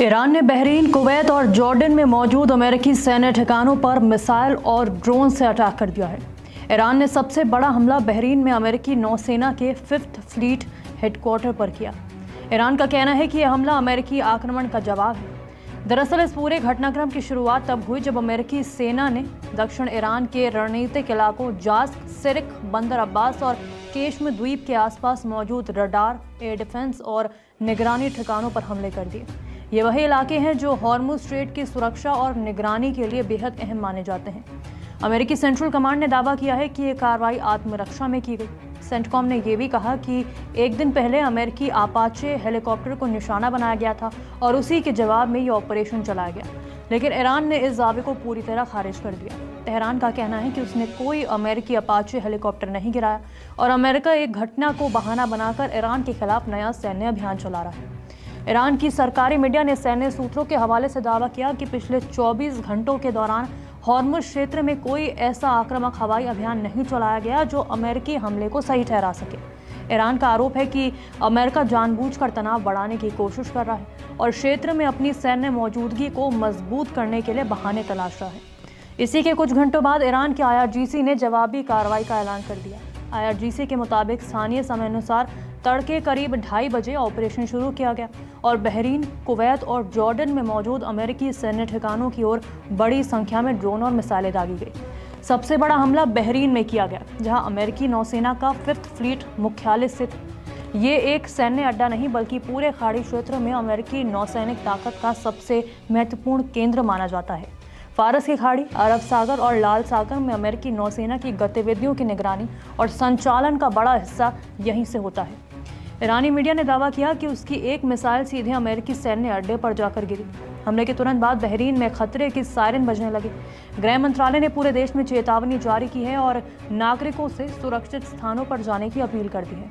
Iran ने Bahrain, Kuwait और Jordan में मौजूद अमेरिकी सैन्य ठिकानों पर मिसाइल और ड्रोन से अटैक कर दिया है। ईरान ने सबसे बड़ा हमला बहरीन में अमेरिकी नौसेना के 5th फ्लीट हेडक्वार्टर पर किया। ईरान का कहना है कि यह हमला अमेरिकी आक्रमण का जवाब है। दरअसल इस पूरे घटनाक्रम की शुरुआत तब हुई जब अमेरिकी सेना ने दक्षिण ईरान के रणनीतिक इलाकों जास्क, सिरिक, बंदर अब्बास और केश्म द्वीप के आसपास मौजूद रडार, एयर डिफेंस और निगरानी ठिकानों पर हमले कर दिए। ये वही इलाके हैं जो हॉर्मुज स्ट्रेट की सुरक्षा और निगरानी के लिए बेहद अहम माने जाते हैं। अमेरिकी सेंट्रल कमांड ने दावा किया है कि ये कार्रवाई आत्मरक्षा में की गई। सेंटकॉम ने यह भी कहा कि एक दिन पहले अमेरिकी अपाचे हेलीकॉप्टर को निशाना बनाया गया था और उसी के जवाब में ये ऑपरेशन चलाया गया, लेकिन ईरान ने इस दावे को पूरी तरह खारिज कर दिया। तेहरान का कहना है कि उसने कोई अमेरिकी अपाचे हेलीकॉप्टर नहीं गिराया और अमेरिका एक घटना को बहाना बनाकर ईरान के खिलाफ नया सैन्य अभियान चला रहा है। ईरान की सरकारी मीडिया ने सैन्य सूत्रों के हवाले से दावा किया कि पिछले 24 घंटों के दौरान हॉर्मुज क्षेत्र में कोई ऐसा आक्रामक हवाई अभियान नहीं चलाया गया जो अमेरिकी हमले को सही ठहरा सके। ईरान का आरोप है कि अमेरिका जानबूझकर तनाव बढ़ाने की कोशिश कर रहा है और क्षेत्र में अपनी सैन्य मौजूदगी को मजबूत करने के लिए बहाने तलाश रहा है। इसी के कुछ घंटों बाद ईरान के IRGC ने जवाबी कार्रवाई का ऐलान कर दिया। IRGC के मुताबिक स्थानीय समय अनुसार तड़के करीब 2:30 बजे ऑपरेशन शुरू किया गया और बहरीन, कुवैत और जॉर्डन में मौजूद अमेरिकी सैन्य ठिकानों की ओर बड़ी संख्या में ड्रोन और मिसाइलें दागी गई। सबसे बड़ा हमला बहरीन में किया गया, जहां अमेरिकी नौसेना का 5th फ्लीट मुख्यालय स्थित। ये एक सैन्य अड्डा नहीं बल्कि पूरे खाड़ी क्षेत्र में अमेरिकी नौसैनिक ताकत का सबसे महत्वपूर्ण केंद्र माना जाता है। फारस की खाड़ी, अरब सागर और लाल सागर में अमेरिकी नौसेना की गतिविधियों की निगरानी और संचालन का बड़ा हिस्सा यहीं से होता है। ईरानी मीडिया ने दावा किया कि उसकी एक मिसाइल सीधे अमेरिकी सैन्य अड्डे पर जाकर गिरी। हमले के तुरंत बाद बहरीन में खतरे की सायरन बजने लगी। गृह मंत्रालय ने पूरे देश में चेतावनी जारी की है और नागरिकों से सुरक्षित स्थानों पर जाने की अपील कर दी है।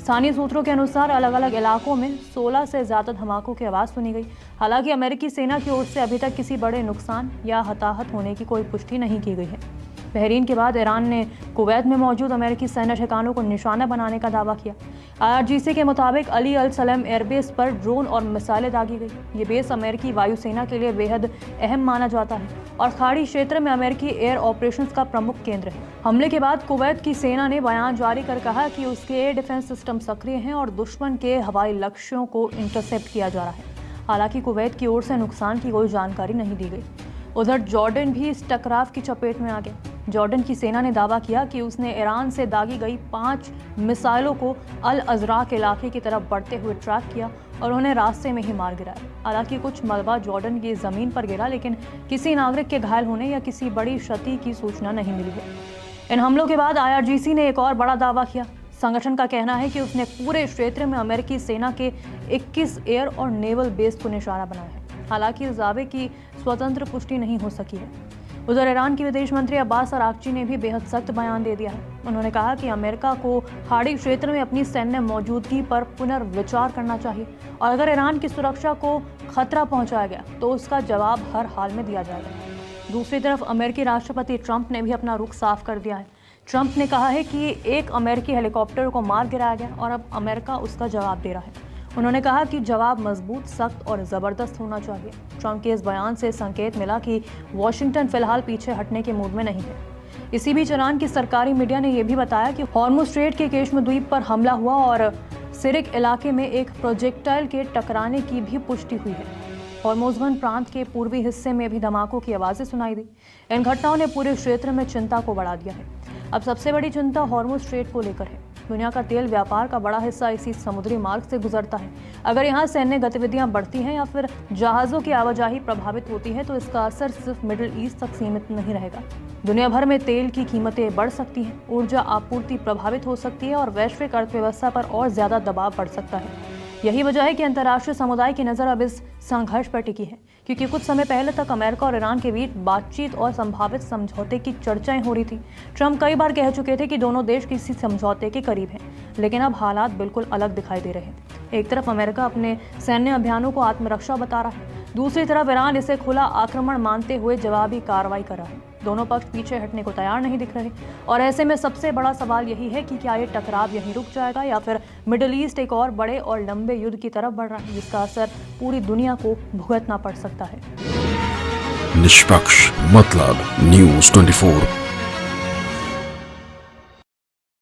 स्थानीय सूत्रों के अनुसार अलग अलग इलाकों में 16 से ज्यादा धमाकों की आवाज़ सुनी गई। हालांकि अमेरिकी सेना की ओर से अभी तक किसी बड़े नुकसान या हताहत होने की कोई पुष्टि नहीं की गई है। बहरीन के बाद ईरान ने कुवैत में मौजूद अमेरिकी सैन्य ठिकानों को निशाना बनाने का दावा किया। IRGC के मुताबिक अली अल सलेम एयरबेस पर ड्रोन और मिसाइलें दागी गई। ये बेस अमेरिकी वायुसेना के लिए बेहद अहम माना जाता है और खाड़ी क्षेत्र में अमेरिकी एयर ऑपरेशंस का प्रमुख केंद्र है। हमले के बाद कुवैत की सेना ने बयान जारी कर कहा कि उसके एयर डिफेंस सिस्टम सक्रिय हैं और दुश्मन के हवाई लक्ष्यों को इंटरसेप्ट किया जा रहा है। हालांकि कुवैत की ओर से नुकसान की कोई जानकारी नहीं दी गई। उधर जॉर्डन भी इस टकराव की चपेट में आ गया। जॉर्डन की सेना ने दावा किया कि उसने ईरान से दागी गई 5 मिसाइलों को अल अजराक इलाके की तरफ बढ़ते हुए ट्रैक किया और उन्हें रास्ते में ही मार गिराया। हालांकि कुछ मलबा जॉर्डन की ज़मीन पर गिरा, लेकिन किसी नागरिक के घायल होने या किसी बड़ी क्षति की सूचना नहीं मिली है। इन हमलों के बाद IRGC ने एक और बड़ा दावा किया। संगठन का कहना है कि उसने पूरे क्षेत्र में अमेरिकी सेना के 21 एयर और नेवल बेस को निशाना बनाया है। हालांकि इस दावे की स्वतंत्र पुष्टि नहीं हो सकी है। उधर ईरान के विदेश मंत्री अब्बास अराक्ची ने भी बेहद सख्त बयान दे दिया है। उन्होंने कहा कि अमेरिका को खाड़ी क्षेत्र में अपनी सैन्य मौजूदगी पर पुनर्विचार करना चाहिए और अगर ईरान की सुरक्षा को खतरा पहुंचाया गया तो उसका जवाब हर हाल में दिया जाएगा। दूसरी तरफ अमेरिकी राष्ट्रपति ट्रंप ने भी अपना रुख साफ कर दिया है। ट्रंप ने कहा है कि एक अमेरिकी हेलीकॉप्टर को मार गिराया गया और अब अमेरिका उसका जवाब दे रहा है। उन्होंने कहा कि जवाब मजबूत, सख्त और ज़बरदस्त होना चाहिए। ट्रंप के इस बयान से संकेत मिला कि वॉशिंगटन फिलहाल पीछे हटने के मूड में नहीं है। इसी बीच ईरान की सरकारी मीडिया ने यह भी बताया कि हॉर्मुज स्ट्रेट के केश्म द्वीप पर हमला हुआ और सिरिक इलाके में एक प्रोजेक्टाइल के टकराने की भी पुष्टि हुई है। हॉर्मुज़गन प्रांत के पूर्वी हिस्से में भी धमाकों की आवाज़ें सुनाई दी। इन घटनाओं ने पूरे क्षेत्र में चिंता को बढ़ा दिया है। अब सबसे बड़ी चिंता हॉर्मुज स्ट्रेट को लेकर है। दुनिया का तेल व्यापार का बड़ा हिस्सा इसी समुद्री मार्ग से गुजरता है। अगर यहाँ सैन्य गतिविधियाँ बढ़ती हैं या फिर जहाज़ों की आवाजाही प्रभावित होती है तो इसका असर सिर्फ मिडिल ईस्ट तक सीमित नहीं रहेगा। दुनिया भर में तेल की कीमतें बढ़ सकती हैं, ऊर्जा आपूर्ति प्रभावित हो सकती है और वैश्विक अर्थव्यवस्था पर और ज़्यादा दबाव बढ़ सकता है। यही वजह है कि अंतर्राष्ट्रीय समुदाय की नज़र अब इस संघर्ष पर टिकी है, क्योंकि कुछ समय पहले तक अमेरिका और ईरान के बीच बातचीत और संभावित समझौते की चर्चाएं हो रही थी। ट्रंप कई बार कह चुके थे कि दोनों देश किसी समझौते के करीब हैं, लेकिन अब हालात बिल्कुल अलग दिखाई दे रहे हैं। एक तरफ अमेरिका अपने सैन्य अभियानों को आत्मरक्षा बता रहा है, दूसरी तरफ ईरान इसे खुला आक्रमण मानते हुए जवाबी कार्रवाई कर रहा है। दोनों पक्ष पीछे हटने को तैयार नहीं दिख रहे और ऐसे में सबसे बड़ा सवाल यही है कि क्या ये टकराव यहीं रुक जाएगा या फिर मिडिल ईस्ट एक और बड़े और लंबे युद्ध की तरफ बढ़ रहा है, जिसका असर पूरी दुनिया को भुगतना पड़ सकता है। निष्पक्ष मतलब न्यूज़ 24